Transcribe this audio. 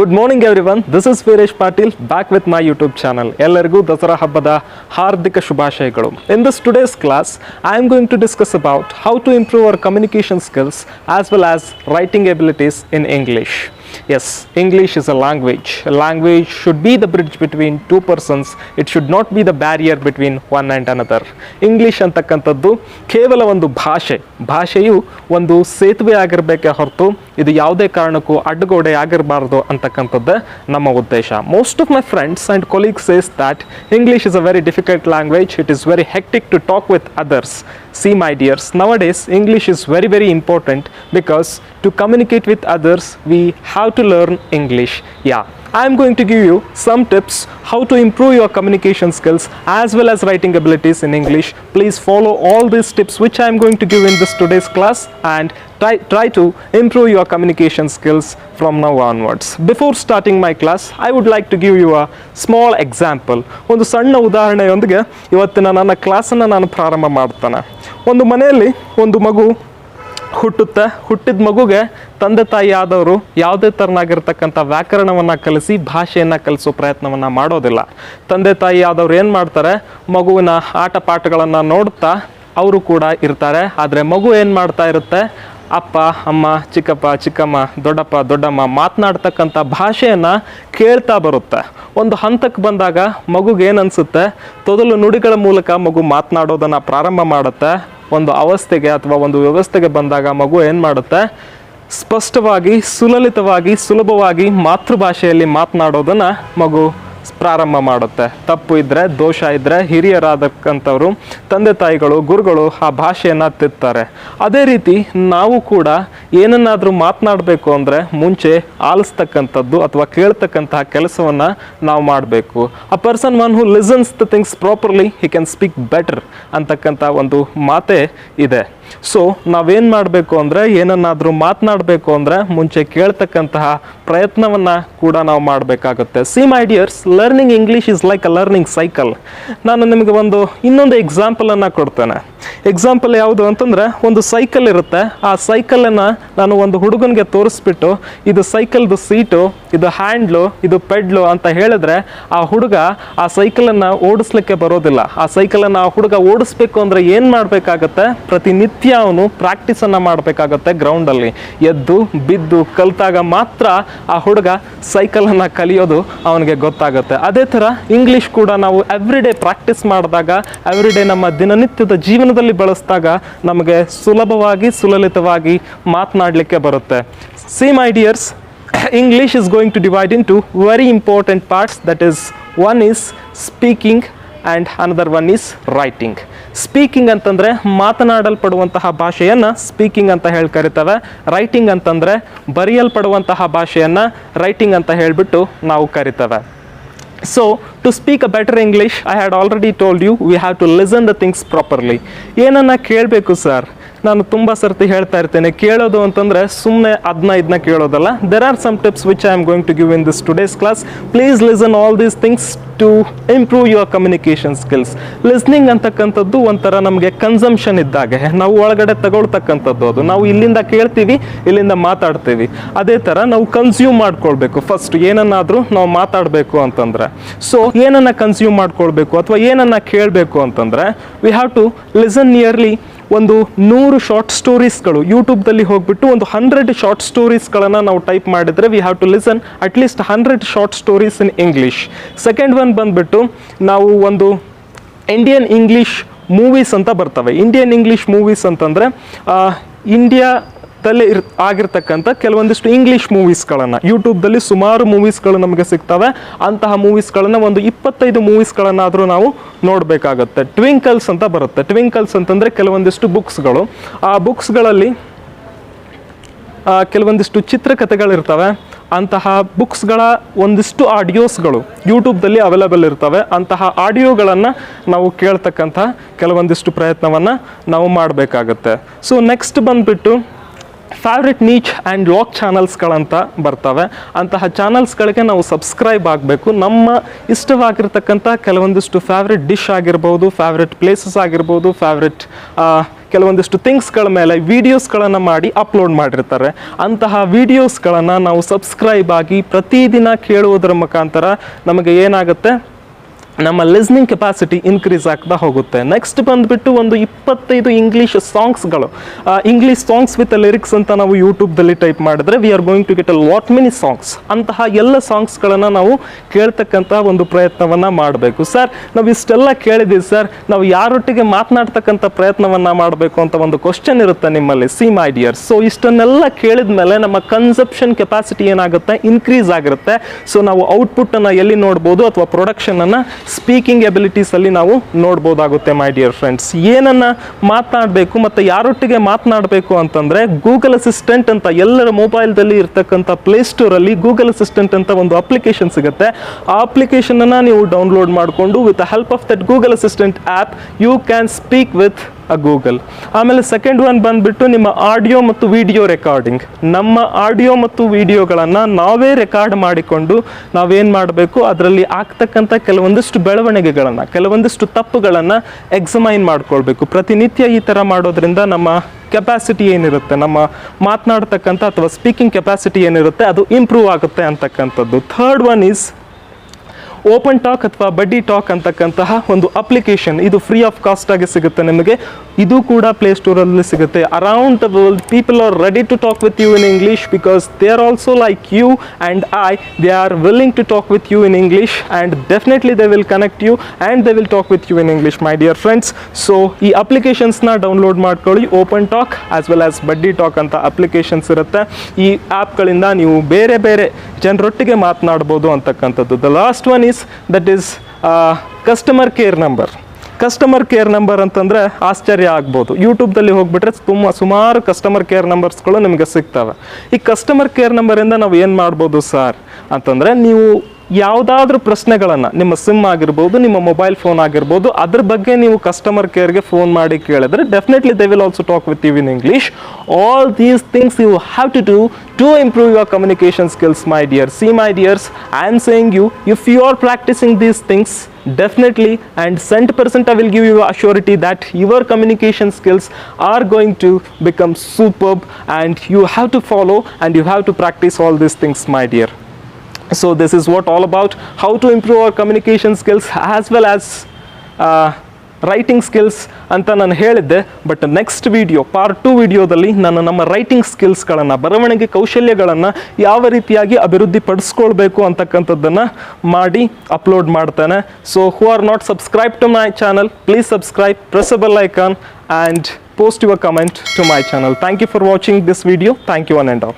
Good morning everyone. This is Veeresh Patil back with my YouTube channel. ಎಲ್ಲರಿಗೂ ದಸರಾ ಹಬ್ಬದ ಹಾರ್ದಿಕ ಶುಭಾಶಯಗಳು. In this today's class, I am going to discuss about how to improve our communication skills as well as writing abilities in English. Yes, English is a language. A language should be the bridge between two persons. It should not be the barrier between one and another. English ಅಂತಕ್ಕಂಥದ್ದು ಕೇವಲ ಒಂದು ಭಾಷೆಯು ಒಂದು ಸೇತುವೆ ಆಗಿರಬೇಕೇ ಹೊರತು ಇದು ಯಾವುದೇ ಕಾರಣಕ್ಕೂ ಅಡ್ಡಗೋಡೆ ಆಗಿರಬಾರದು ಅಂತಕ್ಕಂಥದ್ದು ನಮ್ಮ ಉದ್ದೇಶ. Most of my friends and colleagues says that English is a very difficult language. It is very hectic to talk with others. See my dears, nowadays English is very important because to communicate with others we have to learn English. Yeah, I am going to give you some tips how to improve your communication skills as well as writing abilities in English. Please follow all these tips which I am going to give in this today's class and try to improve your communication skills from now onwards. Before starting my class, I would like to give you a small example. ಒಂದು ಸಣ್ಣ ಉದಾಹರಣೆಯೊಂದಿಗೆ ಇವತ್ತಿನ ನನ್ನ ಕ್ಲಾಸನ್ನು ನಾನು ಪ್ರಾರಂಭ ಮಾಡ್ತಾನೆ. ಒಂದು ಮನೆಯಲ್ಲಿ ಒಂದು ಮಗು ಹುಟ್ಟಿದ ಮಗುಗೆ ತಂದೆ ತಾಯಿ ಆದವರು ಯಾವುದೇ ಥರನಾಗಿರ್ತಕ್ಕಂಥ ವ್ಯಾಕರಣವನ್ನು ಕಲಿಸಿ ಭಾಷೆಯನ್ನು ಕಲಿಸೋ ಪ್ರಯತ್ನವನ್ನು ಮಾಡೋದಿಲ್ಲ. ತಂದೆ ತಾಯಿ ಆದವ್ರು ಏನು ಮಾಡ್ತಾರೆ, ಮಗುವಿನ ಆಟ ಪಾಠಗಳನ್ನು ನೋಡ್ತಾ ಅವರು ಕೂಡ ಇರ್ತಾರೆ. ಆದರೆ ಮಗು ಏನು ಮಾಡ್ತಾ ಇರುತ್ತೆ, ಅಪ್ಪ ಅಮ್ಮ ಚಿಕ್ಕಪ್ಪ ಚಿಕ್ಕಮ್ಮ ದೊಡ್ಡಪ್ಪ ದೊಡ್ಡಮ್ಮ ಮಾತನಾಡ್ತಕ್ಕಂಥ ಭಾಷೆಯನ್ನು ಕೇಳ್ತಾ ಬರುತ್ತೆ. ಒಂದು ಹಂತಕ್ಕೆ ಬಂದಾಗ ಮಗುಗೆ ಏನು ಅನಿಸುತ್ತೆ, ತೊದಲು ನುಡಿಗಳ ಮೂಲಕ ಮಗು ಮಾತನಾಡೋದನ್ನು ಪ್ರಾರಂಭ ಮಾಡುತ್ತೆ. ಒಂದು ಅವಸ್ಥೆಗೆ ಅಥವಾ ಒಂದು ವ್ಯವಸ್ಥೆಗೆ ಬಂದಾಗ ಮಗು ಏನು ಮಾಡುತ್ತೆ, ಸ್ಪಷ್ಟವಾಗಿ ಸುಲಲಿತವಾಗಿ ಸುಲಭವಾಗಿ ಮಾತೃಭಾಷೆಯಲ್ಲಿ ಮಾತನಾಡೋದನ್ನು ಮಗು ಪ್ರಾರಂಭ ಮಾಡುತ್ತೆ. ತಪ್ಪು ಇದ್ದರೆ ದೋಷ ಇದ್ದರೆ ಹಿರಿಯರಾದಕ್ಕಂಥವ್ರು ತಂದೆ ತಾಯಿಗಳು ಗುರುಗಳು ಆ ಭಾಷೆಯನ್ನು ತಿದ್ತಾರೆ. ಅದೇ ರೀತಿ ನಾವು ಕೂಡ ಏನನ್ನಾದರೂ ಮಾತನಾಡಬೇಕು ಅಂದರೆ ಮುಂಚೆ ಆಲಿಸ್ತಕ್ಕಂಥದ್ದು ಅಥವಾ ಕೇಳ್ತಕ್ಕಂತಹ ಕೆಲಸವನ್ನು ನಾವು ಮಾಡಬೇಕು. A person one who listens the things properly he can speak better ಅಂತಕ್ಕಂಥ ಒಂದು ಮಾತೇ ಇದೆ. ಸೊ ನಾವೇನು ಮಾಡಬೇಕು ಅಂದರೆ ಏನನ್ನಾದರೂ ಮಾತನಾಡಬೇಕು ಅಂದರೆ ಮುಂಚೆ ಕೇಳ್ತಕ್ಕಂತಹ ಪ್ರಯತ್ನವನ್ನು ಕೂಡ ನಾವು ಮಾಡಬೇಕಾಗುತ್ತೆ. See my dears, learning English is like a learning cycle. ನಾನು ನಿಮಗೆ ಇನ್ನೊಂದು ಎಕ್ಸಾಂಪಲನ್ನು ಕೊಡ್ತೇನೆ. ಎಕ್ಸಾಂಪಲ್ ಯಾವುದು ಅಂತಂದರೆ, ಒಂದು ಸೈಕಲ್ ಇರುತ್ತೆ. ಆ ಸೈಕಲನ್ನು ನಾನು ಒಂದು ಹುಡುಗನಿಗೆ ತೋರಿಸ್ಬಿಟ್ಟು ಇದು ಸೈಕಲ್ದು ಸೀಟು, ಇದು ಹ್ಯಾಂಡ್ಲು, ಇದು ಪೆಡ್ಲು ಅಂತ ಹೇಳಿದ್ರೆ ಆ ಹುಡುಗ ಆ ಸೈಕಲನ್ನು ಓಡಿಸ್ಲಿಕ್ಕೆ ಬರೋದಿಲ್ಲ. ಆ ಸೈಕಲನ್ನು ಆ ಹುಡುಗ ಓಡಿಸ್ಬೇಕು ಅಂದರೆ ಏನು ಮಾಡಬೇಕಾಗತ್ತೆ, ಪ್ರತಿನಿತ್ಯ ಅವನು ಪ್ರಾಕ್ಟೀಸನ್ನು ಮಾಡಬೇಕಾಗತ್ತೆ. ಗ್ರೌಂಡಲ್ಲಿ ಎದ್ದು ಬಿದ್ದು ಕಲಿತಾಗ ಮಾತ್ರ ಆ ಹುಡುಗ ಸೈಕಲನ್ನು ಕಲಿಯೋದು ಅವನಿಗೆ ಗೊತ್ತಾಗುತ್ತೆ. ಅದೇ ಥರ ಇಂಗ್ಲೀಷ್ ಕೂಡ ನಾವು ಎವ್ರಿಡೇ ಪ್ರಾಕ್ಟೀಸ್ ಮಾಡಿದಾಗ, ಎವ್ರಿಡೇ ನಮ್ಮ ದಿನನಿತ್ಯದ ಜೀವನದಲ್ಲಿ ಬಳಸಿದಾಗ ನಮಗೆ ಸುಲಭವಾಗಿ ಸುಲಲಿತವಾಗಿ ಮಾತನಾಡಲಿಕ್ಕೆ ಬರುತ್ತೆ. See my dears, English is going to divide into very important parts. That is, one is speaking and another one is writing. Speaking ಅಂತಂದರೆ ಮಾತನಾಡಲ್ಪಡುವಂತಹ ಭಾಷೆಯನ್ನು ಸ್ಪೀಕಿಂಗ್ ಅಂತ ಹೇಳಿ ಕರಿತೇವೆ. ರೈಟಿಂಗ್ ಅಂತಂದರೆ ಬರೆಯಲ್ಪಡುವಂತಹ ಭಾಷೆಯನ್ನು ರೈಟಿಂಗ್ ಅಂತ ಹೇಳಿಬಿಟ್ಟು ನಾವು ಕರಿತೇವೆ. So, to speak a better English, I had already told you, we have to listen the things properly. ಏನನ್ನ ಕೇಳಬೇಕು ಸರ್? ನಾನು ತುಂಬ ಸರ್ತಿ ಹೇಳ್ತಾ ಇರ್ತೇನೆ, ಕೇಳೋದು ಅಂತಂದರೆ ಸುಮ್ಮನೆ ಇದನ್ನ ಕೇಳೋದಲ್ಲ. There are some tips which I am going to give in this today's class. Please listen all these things to improve your communication skills. Listening ಅಂತಕ್ಕಂಥದ್ದು ಒಂಥರ ನಮಗೆ ಕನ್ಸಂಪ್ಷನ್ ಇದ್ದಾಗೆ, ನಾವು ಒಳಗಡೆ ತಗೊಳ್ತಕ್ಕಂಥದ್ದು. ಅದು ನಾವು ಇಲ್ಲಿಂದ ಕೇಳ್ತೀವಿ, ಇಲ್ಲಿಂದ ಮಾತಾಡ್ತೀವಿ. ಅದೇ ಥರ ನಾವು ಕನ್ಸ್ಯೂಮ್ ಮಾಡ್ಕೊಳ್ಬೇಕು. ಫಸ್ಟ್ ಏನನ್ನಾದರೂ ನಾವು ಮಾತಾಡಬೇಕು ಅಂತಂದರೆ, ಸೊ ಏನನ್ನ ಕನ್ಸ್ಯೂಮ್ ಮಾಡ್ಕೊಳ್ಬೇಕು ಅಥವಾ ಏನನ್ನ ಕೇಳಬೇಕು ಅಂತಂದರೆ, we have to listen nearly ಒಂದು 100 ಶಾರ್ಟ್ ಸ್ಟೋರೀಸ್ಗಳು. ಯೂಟ್ಯೂಬ್ದಲ್ಲಿ ಹೋಗ್ಬಿಟ್ಟು ಒಂದು 100 ಶಾರ್ಟ್ ಸ್ಟೋರೀಸ್ಗಳನ್ನು ನಾವು ಟೈಪ್ ಮಾಡಿದರೆ we have to listen at least 100 short stories in English. Second one ಬಂದುಬಿಟ್ಟು ನಾವು ಒಂದು ಇಂಡಿಯನ್ ಇಂಗ್ಲೀಷ್ ಮೂವೀಸ್ ಅಂತ ಬರ್ತವೆ. ಇಂಡಿಯನ್ ಇಂಗ್ಲೀಷ್ ಮೂವೀಸ್ ಅಂತಂದರೆ ಇಂಡಿಯಾದಲ್ಲಿ ಆಗಿರ್ತಕ್ಕಂಥ ಕೆಲವೊಂದಿಷ್ಟು ಇಂಗ್ಲೀಷ್ ಮೂವೀಸ್ಗಳನ್ನು, ಯೂಟ್ಯೂಬ್ದಲ್ಲಿ ಸುಮಾರು ಮೂವೀಸ್ಗಳು ನಮಗೆ ಸಿಗ್ತವೆ. ಅಂತಹ ಮೂವೀಸ್ಗಳನ್ನು ಒಂದು 25 ಮೂವೀಸ್ಗಳನ್ನಾದರೂ ನಾವು ನೋಡಬೇಕಾಗತ್ತೆ. ಟ್ವಿಂಕಲ್ಸ್ ಅಂತ ಬರುತ್ತೆ. ಟ್ವಿಂಕಲ್ಸ್ ಅಂತಂದರೆ ಕೆಲವೊಂದಿಷ್ಟು ಬುಕ್ಸ್ಗಳು. ಆ ಬುಕ್ಸ್ಗಳಲ್ಲಿ ಕೆಲವೊಂದಿಷ್ಟು ಚಿತ್ರಕಥೆಗಳಿರ್ತವೆ. ಅಂತಹ ಬುಕ್ಸ್ಗಳ ಒಂದಿಷ್ಟು ಆಡಿಯೋಸ್ಗಳು ಯೂಟ್ಯೂಬ್ದಲ್ಲಿ ಅವೈಲೇಬಲ್ ಇರ್ತವೆ. ಅಂತಹ ಆಡಿಯೋಗಳನ್ನು ನಾವು ಕೇಳ್ತಕ್ಕಂಥ ಕೆಲವೊಂದಿಷ್ಟು ಪ್ರಯತ್ನವನ್ನು ನಾವು ಮಾಡಬೇಕಾಗತ್ತೆ. ಸೊ ನೆಕ್ಸ್ಟ್ ಬಂದುಬಿಟ್ಟು ಫೇವ್ರೆಟ್ ನೀಚ್ ಆ್ಯಂಡ್ ಲಾಕ್ ಚಾನಲ್ಸ್ಗಳಂತ ಬರ್ತವೆ. ಅಂತಹ ಚಾನಲ್ಸ್ಗಳಿಗೆ ನಾವು ಸಬ್ಸ್ಕ್ರೈಬ್ ಆಗಬೇಕು. ನಮ್ಮ ಇಷ್ಟವಾಗಿರ್ತಕ್ಕಂಥ ಕೆಲವೊಂದಿಷ್ಟು ಫೇವ್ರೆಟ್ ಡಿಶ್ ಆಗಿರ್ಬೋದು, ಫೇವ್ರೆಟ್ ಪ್ಲೇಸಸ್ ಆಗಿರ್ಬೋದು, ಫೇವ್ರೆಟ್ ಕೆಲವೊಂದಿಷ್ಟು ಥಿಂಗ್ಸ್ಗಳ ಮೇಲೆ ವೀಡಿಯೋಸ್ಗಳನ್ನು ಮಾಡಿ ಅಪ್ಲೋಡ್ ಮಾಡಿರ್ತಾರೆ. ಅಂತಹ ವೀಡಿಯೋಸ್ಗಳನ್ನು ನಾವು ಸಬ್ಸ್ಕ್ರೈಬ್ ಆಗಿ ಪ್ರತಿದಿನ ಕೇಳುವುದರ ಮುಖಾಂತರ ನಮಗೆ ಏನಾಗುತ್ತೆ, ನಮ್ಮ ಲಿಸ್ನಿಂಗ್ ಕೆಪಾಸಿಟಿ ಇನ್ಕ್ರೀಸ್ ಆಗ್ತಾ ಹೋಗುತ್ತೆ. ನೆಕ್ಸ್ಟ್ ಬಂದುಬಿಟ್ಟು ಒಂದು 25 ಇಂಗ್ಲೀಷ್ ಸಾಂಗ್ಸ್ಗಳು, ಇಂಗ್ಲೀಷ್ ಸಾಂಗ್ಸ್ ವಿತ್ ಲಿರಿಕ್ಸ್ ಅಂತ ನಾವು ಯೂಟ್ಯೂಬ್ದಲ್ಲಿ ಟೈಪ್ ಮಾಡಿದ್ರೆ we are going to get a lot many songs. ಅಂತಹ ಎಲ್ಲ ಸಾಂಗ್ಸ್ಗಳನ್ನು ನಾವು ಕೇಳ್ತಕ್ಕಂಥ ಒಂದು ಪ್ರಯತ್ನವನ್ನು ಮಾಡಬೇಕು. ಸರ್ ನಾವು ಇಷ್ಟೆಲ್ಲ ಕೇಳಿದ್ದೀವಿ ಸರ್, ನಾವು ಯಾರೊಟ್ಟಿಗೆ ಮಾತನಾಡ್ತಕ್ಕಂಥ ಪ್ರಯತ್ನವನ್ನು ಮಾಡಬೇಕು ಅಂತ ಒಂದು ಕ್ವಶನ್ ಇರುತ್ತೆ ನಿಮ್ಮಲ್ಲಿ. ಸಿ ಮೈ ಡಿಯರ್ಸ್, ಸೊ ಇಷ್ಟನ್ನೆಲ್ಲ ಕೇಳಿದ ಮೇಲೆ ನಮ್ಮ ಕನ್ಸಪ್ಷನ್ ಕೆಪಾಸಿಟಿ ಏನಾಗುತ್ತೆ, ಇನ್ಕ್ರೀಸ್ ಆಗಿರುತ್ತೆ. ಸೊ ನಾವು ಔಟ್ಪುಟ್ಟನ್ನು ಎಲ್ಲಿ ನೋಡ್ಬೋದು, ಅಥವಾ ಪ್ರೊಡಕ್ಷನನ್ನು ಸ್ಪೀಕಿಂಗ್ ಎಬಿಲಿಟೀಸಲ್ಲಿ ನಾವು ನೋಡ್ಬೋದಾಗುತ್ತೆ. ಮೈ ಡಿಯರ್ ಫ್ರೆಂಡ್ಸ್, ಏನನ್ನು ಮಾತನಾಡಬೇಕು ಮತ್ತು ಯಾರೊಟ್ಟಿಗೆ ಮಾತನಾಡಬೇಕು ಅಂತಂದರೆ ಗೂಗಲ್ ಅಸಿಸ್ಟೆಂಟ್ ಅಂತ ಎಲ್ಲರ ಮೊಬೈಲ್ದಲ್ಲಿ ಇರ್ತಕ್ಕಂಥ ಪ್ಲೇಸ್ಟೋರಲ್ಲಿ ಗೂಗಲ್ ಅಸಿಸ್ಟೆಂಟ್ ಅಂತ ಒಂದು ಅಪ್ಲಿಕೇಶನ್ ಸಿಗುತ್ತೆ. ಆ ಅಪ್ಲಿಕೇಶನನ್ನು ನೀವು ಡೌನ್ಲೋಡ್ ಮಾಡಿಕೊಂಡು with the help of that Google assistant app you can speak with Google. ಆಮೇಲೆ ಸೆಕೆಂಡ್ ಒನ್ ಬಂದುಬಿಟ್ಟು ನಿಮ್ಮ ಆಡಿಯೋ ಮತ್ತು ವಿಡಿಯೋ ರೆಕಾರ್ಡಿಂಗ್. ನಮ್ಮ ಆಡಿಯೋ ಮತ್ತು ವಿಡಿಯೋಗಳನ್ನು ನಾವೇ ರೆಕಾರ್ಡ್ ಮಾಡಿಕೊಂಡು ನಾವೇನು ಮಾಡಬೇಕು, ಅದರಲ್ಲಿ ಆಗ್ತಕ್ಕಂಥ ಕೆಲವೊಂದಿಷ್ಟು ಬೆಳವಣಿಗೆಗಳನ್ನು, ಕೆಲವೊಂದಿಷ್ಟು ತಪ್ಪುಗಳನ್ನು ಎಕ್ಸಾಮೈನ್ ಮಾಡ್ಕೊಳ್ಬೇಕು. ಪ್ರತಿನಿತ್ಯ ಈ ಥರ ಮಾಡೋದ್ರಿಂದ ನಮ್ಮ ಕೆಪಾಸಿಟಿ ಏನಿರುತ್ತೆ, ನಮ್ಮ ಮಾತನಾಡ್ತಕ್ಕಂಥ ಅಥವಾ ಸ್ಪೀಕಿಂಗ್ ಕೆಪಾಸಿಟಿ ಏನಿರುತ್ತೆ ಅದು ಇಂಪ್ರೂವ್ ಆಗುತ್ತೆ ಅಂತಕ್ಕಂಥದ್ದು. Third one is open talk ಅಥವಾ ಬಡ್ಡಿ ಟಾಕ್ ಅಂತಕ್ಕಂತಹ ಒಂದು ಅಪ್ಲಿಕೇಶನ್. ಇದು ಫ್ರೀ ಆಫ್ ಕಾಸ್ಟ್ ಆಗಿ ಸಿಗುತ್ತೆ ನಿಮಗೆ. ಇದು ಕೂಡ ಪ್ಲೇಸ್ಟೋರಲ್ಲಿ ಸಿಗುತ್ತೆ. Around the world people are ready to talk with you in English because they are also like you and I. They are willing to talk with you in English and definitely they will connect you and they will talk with you in English my dear friends. So ಈ ಅಪ್ಲಿಕೇಶನ್ಸ್ನ download ಮಾಡ್ಕೊಳ್ಳಿ. Open Talk as well as Buddy Talk ಅಂತ applications ಇರುತ್ತೆ. ಈ ಆ್ಯಪ್ಗಳಿಂದ ನೀವು ಬೇರೆ ಬೇರೆ ಜನರೊಟ್ಟಿಗೆ ಮಾತನಾಡ್ಬೋದು ಅಂತಕ್ಕಂಥದ್ದು. The last one that is customer care number. Customer care number ಅಂತಂದರೆ ಆಶ್ಚರ್ಯ ಆಗ್ಬೋದು. ಯೂಟ್ಯೂಬ್ದಲ್ಲಿ ಹೋಗ್ಬಿಟ್ರೆ ಸುಮಾರು ಕಸ್ಟಮರ್ ಕೇರ್ ನಂಬರ್ಸ್ಗಳು ನಿಮಗೆ ಸಿಗ್ತವೆ. ಈ ಕಸ್ಟಮರ್ ಕೇರ್ ನಂಬರಿಂದ ನಾವು ಏನು ಮಾಡ್ಬೋದು ಸರ್ ಅಂತಂದರೆ, ನೀವು ಯಾವುದಾದ್ರೂ ಪ್ರಶ್ನೆಗಳನ್ನು, ನಿಮ್ಮ ಸಿಮ್ ಆಗಿರ್ಬೋದು, ನಿಮ್ಮ ಮೊಬೈಲ್ ಫೋನ್ ಆಗಿರ್ಬೋದು, ಅದ್ರ ಬಗ್ಗೆ ನೀವು ಕಸ್ಟಮರ್ ಕೇರ್ಗೆ ಫೋನ್ ಮಾಡಿ ಕೇಳಿದ್ರೆ definitely they will also talk with you in English. All these things you have to do to improve your communication skills, my dear. See my dears, I am saying you, if you are practicing these things, definitely and 100% I will give you a surety that your communication skills are going to become superb, and you have to follow and you have to practice all these things, my dear. So this is what all about how to improve our communication skills as well as writing skills ಅಂತ ನಾನು ಹೇಳಿದ್ದೆ. But next video part 2 ವಿಡಿಯೋದಲ್ಲಿ ನಾನು ನಮ್ಮ writing ಸ್ಕಿಲ್ಸ್ಗಳನ್ನು, ಬರವಣಿಗೆ ಕೌಶಲ್ಯಗಳನ್ನು ಯಾವ ರೀತಿಯಾಗಿ ಅಭಿವೃದ್ಧಿ ಪಡಿಸ್ಕೊಳ್ಬೇಕು ಅಂತಕ್ಕಂಥದ್ದನ್ನು ಮಾಡಿ ಅಪ್ಲೋಡ್ ಮಾಡ್ತೇನೆ. So who are not subscribe to my channel, please subscribe, press the bell icon and post your comment to my channel. Thank you for watching this video. Thank you one and all.